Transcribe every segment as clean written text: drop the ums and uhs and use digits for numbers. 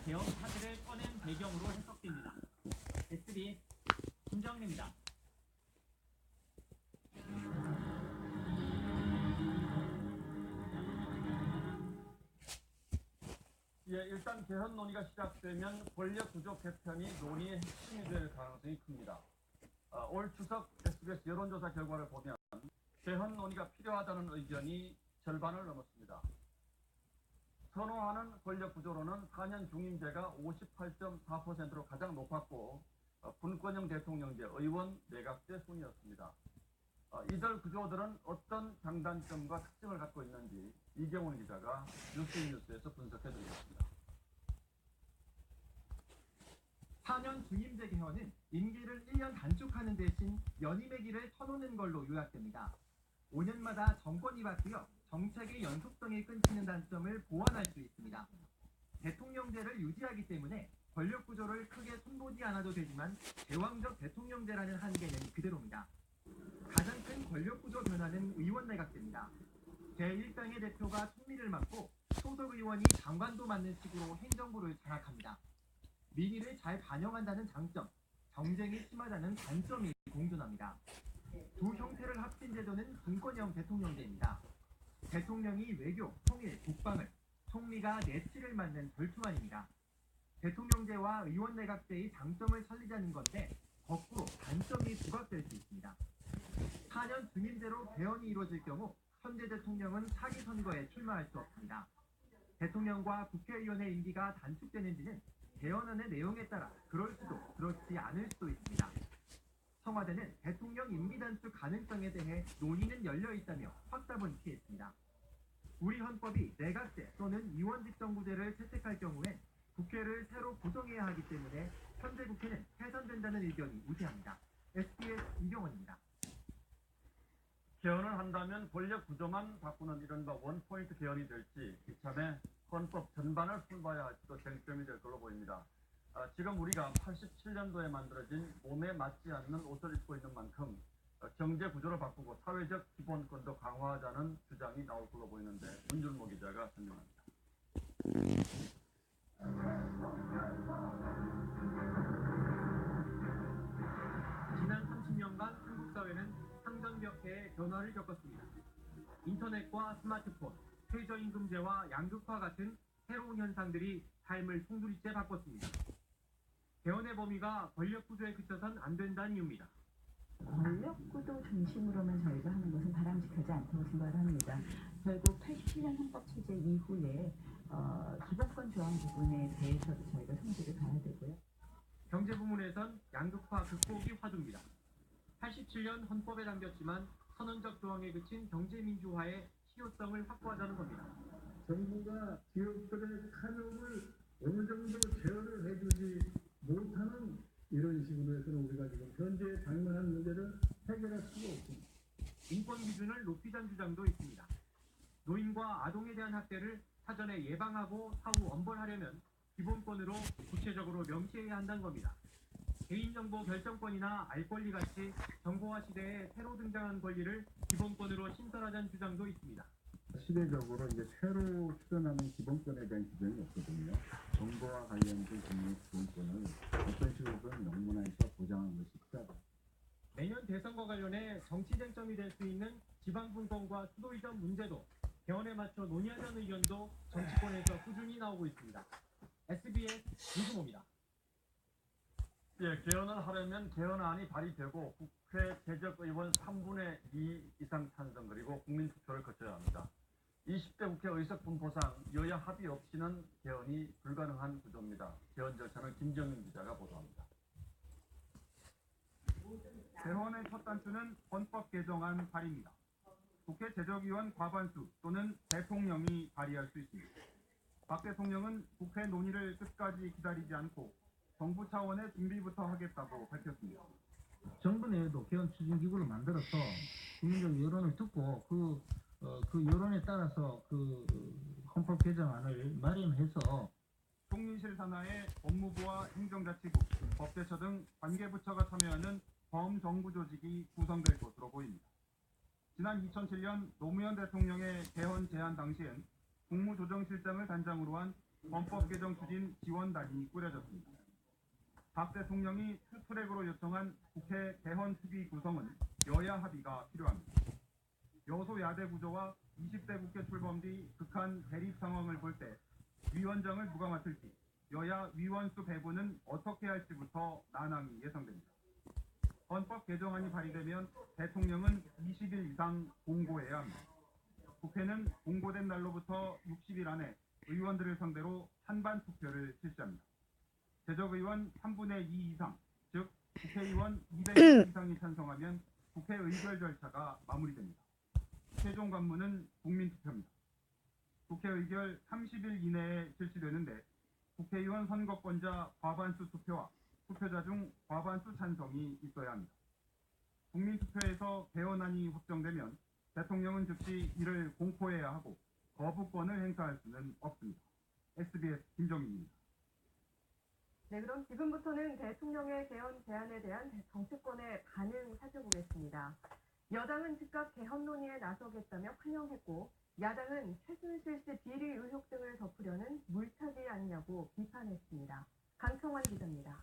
개헌 카드를 꺼낸 배경으로 해석됩니다. SBS 김정리입니다. 일단 개헌 논의가 시작되면 권력 구조 개편이 논의의 핵심이 될 가능성이 큽니다. 올 추석 SBS 여론조사 결과를 보면 개헌 논의가 필요하다는 의견이 절반을 넘었습니다. 선호하는 권력 구조로는 4년 중임제가 58.4%로 가장 높았고 분권형 대통령제, 의원, 내각제 순이었습니다. 이들 구조들은 어떤 장단점과 특징을 갖고 있는지 이경훈 기자가 뉴스에서 분석해드리겠습니다. 4년 중임제 개헌은 임기를 1년 단축하는 대신 연임의 길을 터놓는 걸로 요약됩니다. 5년마다 정권이 바뀌어 정책의 연속성이 끊기는 단점을 보완할 수 있습니다. 대통령제를 유지하기 때문에 권력 구조를 크게 손보지 않아도 되지만 제왕적 대통령제라는 한계는 그대로입니다. 가장 큰 권력 구조 변화는 의원 내각제입니다. 제1당의 대표가 총리를 맡고 소속 의원이 장관도 맡는 식으로 행정부를 장악합니다. 민의를 잘 반영한다는 장점, 정쟁이 심하다는 단점이 공존합니다. 두 형태를 합친 제도는 분권형 대통령제입니다. 대통령이 외교, 통일, 국방을, 총리가 내치를 맡는 절충안입니다. 대통령제와 의원 내각제의 장점을 살리자는 건데 거꾸로 단점이 부각될 수 있습니다. 4년 중임제로 개헌이 이루어질 경우 현재 대통령은 차기 선거에 출마할 수 없습니다. 대통령과 국회의원의 임기가 단축되는지는 개헌안의 내용에 따라 그럴 수도 그렇지 않을 수도 있습니다. 청와대는 대통령 임기 단축 가능성에 대해 논의는 열려 있다며 확답은 피했습니다. 우리 헌법이 내각제 또는 의원직정구제를 채택할 경우엔 국회를 새로 구성해야 하기 때문에 현재 국회는 해산된다는 의견이 우세합니다. SBS 이경원입니다. 개헌을 한다면 권력 구조만 바꾸는 이른바 원포인트 개헌이 될지 이참에 헌법 전반을 풀어봐야 할지도 쟁점이 될 걸로 보입니다. 지금 우리가 87년도에 만들어진 몸에 맞지 않는 옷을 입고 있는 만큼 경제 구조를 바꾸고 사회적 기본권도 강화하자는 주장이 나올 걸로 보이는데 문준모 기자가 설명합니다. 지난 30년간 한국 사회는 상전벽해의 변화를 겪었습니다. 인터넷과 스마트폰, 최저임금제와 양극화 같은 새로운 현상들이 삶을 송두리째 바꿨습니다. 개헌의 범위가 권력 구조에 그쳐선 안 된다는 이유입니다. 권력 구조 중심으로만 저희가 하는 것은 바람직하지 않다고 생각을 합니다. 결국 87년 헌법 체제 이후에 기본권 조항 부분에 대해서도 저희가 성질을 가야 되고요. 경제 부문에선 양극화 극복이 화두입니다. 87년 헌법에 담겼지만 선언적 조항에 그친 경제민주화의 실효성을 확보하자는 겁니다. 정부가 기업들의 탄압을 어느 정도 제어를 해주지 못하는 이런 식으로 해서는 우리가 지금 현재 당면한 문제를 해결할 수가 없습니다. 인권 기준을 높이자는 주장도 있습니다. 노인과 아동에 대한 학대를 사전에 예방하고 사후 엄벌하려면 기본권으로 구체적으로 명시해야 한다는 겁니다. 개인정보 결정권이나 알 권리 같이 정보화 시대에 새로 등장한 권리를 기본권으로 신설하자는 주장도 있습니다. 시대적으로 이제 새로 출현하는 기본권에 대한 규정이 없거든요. 정보와 관련된 국민 기본권을 어떤 식으로든 명문화해서 보장하는 것이 필요하다. 내년 대선과 관련해 정치 쟁점이 될 수 있는 지방분권과 수도 이전 문제도 개헌에 맞춰 논의하자는 의견도 정치권에서 꾸준히 나오고 있습니다. SBS 이승호입니다. 개헌을 하려면 개헌안이 발의되고 국회 재적의원 3분의 2 이상 찬성 그리고 국민투표를 거쳐야 합니다. 20대 국회 의석 분포상 여야 합의 없이는 개헌이 불가능한 구조입니다. 개헌 절차는 김정민 기자가 보도합니다. 개헌의 첫 단추는 헌법 개정안 발의입니다. 국회 재적의원 과반수 또는 대통령이 발의할 수 있습니다. 박 대통령은 국회 논의를 끝까지 기다리지 않고 정부 차원의 준비부터 하겠다고 밝혔습니다. 정부 내에도 개헌 추진기구를 만들어서 국민적 여론을 듣고 그 여론에 따라서 그 헌법 개정안을 마련해서 총리실 산하의 법무부와 행정자치부, 법제처 등 관계부처가 참여하는 범정부 조직이 구성될 것으로 보입니다. 지난 2007년 노무현 대통령의 개헌 제안 당시엔 국무조정실장을 단장으로 한 헌법 개정 추진 지원단이 꾸려졌습니다. 박 대통령이 투트랙으로 요청한 국회 개헌 특위 구성은 여야 합의가 필요합니다. 여소야대 구조와 20대 국회 출범 뒤 극한 대립 상황을 볼 때 위원장을 누가 맡을지, 여야 위원수 배분은 어떻게 할지부터 난항이 예상됩니다. 헌법 개정안이 발의되면 대통령은 20일 이상 공고해야 합니다. 국회는 공고된 날로부터 60일 안에 의원들을 상대로 찬반 투표를 실시합니다. 제적의원 3분의 2 이상, 즉 국회의원 200명 이상이 찬성하면 국회 의결 절차가 마무리됩니다. 최종 관문은 국민투표입니다. 국회 의결 30일 이내에 실시되는데 국회의원 선거권자 과반수 투표와 투표자 중 과반수 찬성이 있어야 합니다. 국민투표에서 개헌안이 확정되면 대통령은 즉시 이를 공포해야 하고 거부권을 행사할 수는 없습니다. SBS 김정희입니다. 네, 그럼 지금부터는 대통령의 개헌 제안에 대한 정치권의 반응 살펴보겠습니다. 여당은 즉각 개헌 논의에 나서겠다며 환영했고, 야당은 최순실 씨 비리 의혹 등을 덮으려는 물타기 아니냐고 비판했습니다. 강청환 기자입니다.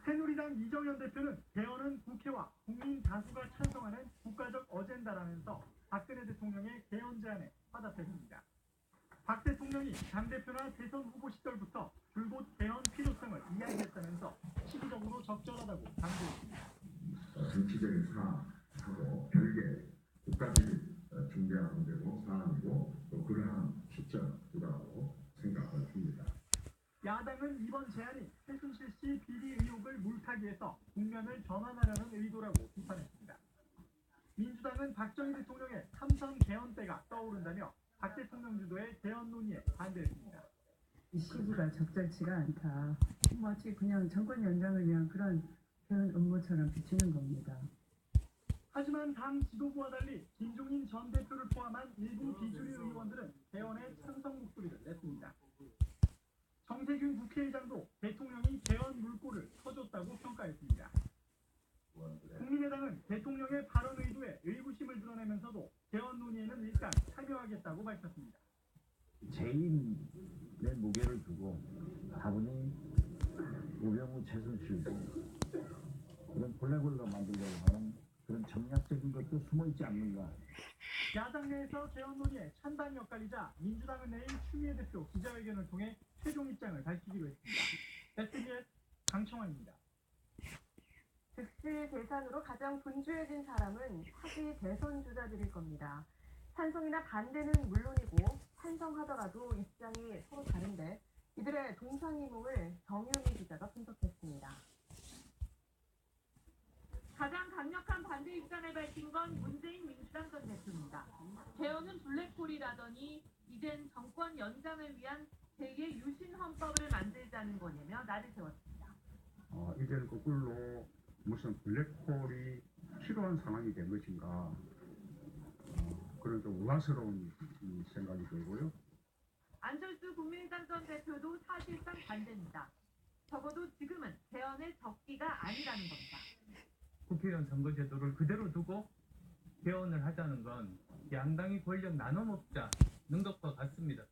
새누리당 이정현 대표는 개헌은 국회와 국민 다수가 찬성하는 국가적 어젠다라면서 박근혜 대통령의 개헌 제안에 화답했습니다. 박 대통령이 당대표나 대선 후보 시절부터 줄곧 개헌 필요성을 이야기했다면서 시기적으로 적절하다고 강조했습니다. 정치적인 사안하고 별개 국가적인 중대한 문제고 사안이고 또 그러한 시점이라고 생각을 합니다. 야당은 이번 제안이 최순실 씨 비리 의혹을 물타기해서 국면을 전환하려는 의도라고 비판했습니다. 민주당은 박정희 대통령의 삼선 개헌 때가 떠오른다며 박 대통령 주도의 개헌 논의에 반대했습니다. 이 시기가 적절치가 않다. 마치 그냥 정권 연장을 위한 그런 개헌 업무처럼 비치는 겁니다. 하지만 당 지도부와 달리 김종인 전 대표를 포함한 일부 비주류 의원들은 개헌에 찬성 목소리를 냈습니다. 정세균 국회의장도 대통령이 개헌 물꼬를 터줬다고 평가했습니다. 국민의당은 대통령의 발언 의도에 의구심을 드러내면서도 개헌 논의에는 일단 참여하겠다고 밝혔습니다. 죄인의 무게를 두고 다분히 우병우 최순실 그런 블랙홀로 만들려고 하는 그런 전략적인 것도 숨어있지 않는가. 야당 내에서 개헌 논의에 찬반이 엇갈리자 민주당은 내일 추미애 대표 기자회견을 통해 최종 입장을 밝히기로 했습니다. SBS 강청환입니다. 즉시 대산으로 가장 분주해진 사람은 차기 대선 주자들일 겁니다. 찬성이나 반대는 물론이고 찬성하더라도 입장이 서로 다른데 이들의 동상이몽을 정유미 기자가 분석했습니다. 가장 강력한 반대 입장을 밝힌 건 문재인 민주당 전 대표입니다. 개헌은 블랙홀이라더니 이젠 정권 연장을 위한 제2의 유신 헌법을 만들자는 거냐며 날을 세웠습니다. 이제는 거꾸로 무슨 블랙홀이 필요한 상황이 된 것인가, 그런 좀 우화스러운 생각이 들고요. 안철수 국민의당 전 대표도 사실상 반대입니다. 적어도 지금은 개헌의 적기가 아니라는 겁니다. 국회의원 선거제도를 그대로 두고 개헌을 하자는 건 양당이 권력 나눠먹자는 것과 같습니다.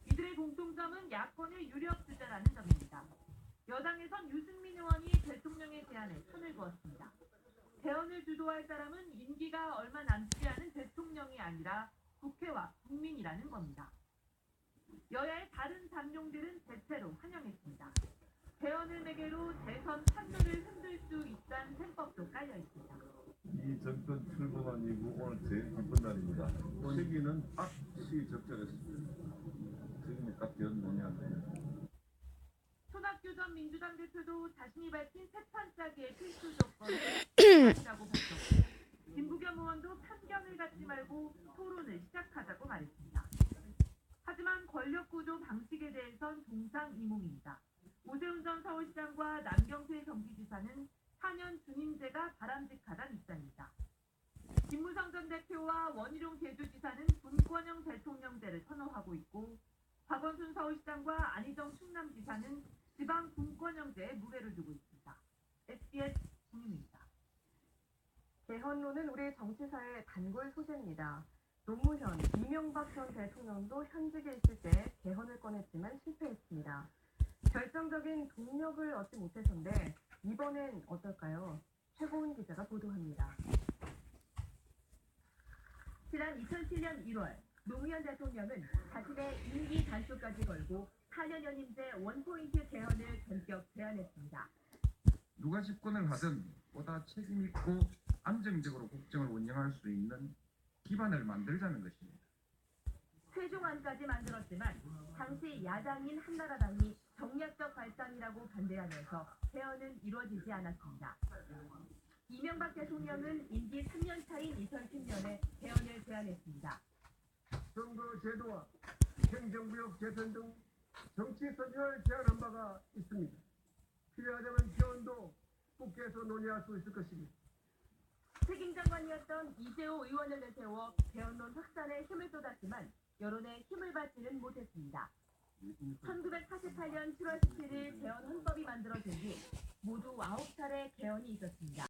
이들의 공통점은 야권의 유력 주자라는 점입니다. 여당에선 유승민 의원이 대통령의 제안에 손을 그었습니다. 개헌을 주도할 사람은 임기가 얼마 남지 않은 대통령이 아니라 국회와 국민이라는 겁니다. 여야의 다른 당룡들은 대체로 환영했습니다. 개헌을 매개로 대선 판도를 흔들 수 있다는 셈법도 깔려 있습니다. 이 정권 출범한 이후 오늘 제일 기쁜 날입니다. 시기는 확실히 적절했습니다. 지금이 딱 개헌 논의하는데. 손학규 전 민주당 대표도 자신이 밝힌 세판 짜기의 필수 조건을 이라고 밝혔고, 김부겸 의원도 편견을 갖지 말고 토론을 시작하자고 말했습니다. 하지만 권력구조 방식에 대해선 동상이몽입니다. 오세훈 전 서울시장과 남경필 경기지사는 4년 중임제가 바람직하다는 입장입니다. 김무성 전 대표와 원희룡 제주지사는 분권형 대통령제를 선호하고 있고, 박원순 서울시장과 안희정 충남지사는 지방 분권형제에 무게를 두고 있습니다. SBS 국민입니다. 개헌론은 우리 정치사의 단골 소재입니다. 노무현, 이명박 전 대통령도 현직에 있을 때 개헌을 꺼냈지만 실패했습니다. 결정적인 동력을 얻지 못해서인데 이번엔 어떨까요? 최고은 기자가 보도합니다. 지난 2007년 1월 노무현 대통령은 자신의 임기 단축까지 걸고 4년 연임제 원포인트 개헌을 전격 제안했습니다. 누가 집권을 하든 보다 책임있고 안정적으로 국정을 운영할 수 있는 기반을 만들자는 것입니다. 최종안까지 만들었지만 당시 야당인 한나라당이 정략적 발상이라고 반대하면서 개헌은 이루어지지 않았습니다. 이명박 대통령은 임기 3년 차인 2010년에 개헌을 제안했습니다. 선거 제도와 행정구역 개편 등 정치 선진을 제안한 바가 있습니다. 필요하다면 개헌도 국회에서 논의할 수 있을 것입니다. 책임장관이었던 이재호 의원을 내세워 개헌론 확산에 힘을 쏟았지만 여론의 힘을 받지는 못했습니다. 1948년 7월 17일 개헌 헌법이 만들어진 뒤 모두 9차례 개헌이 있었습니다.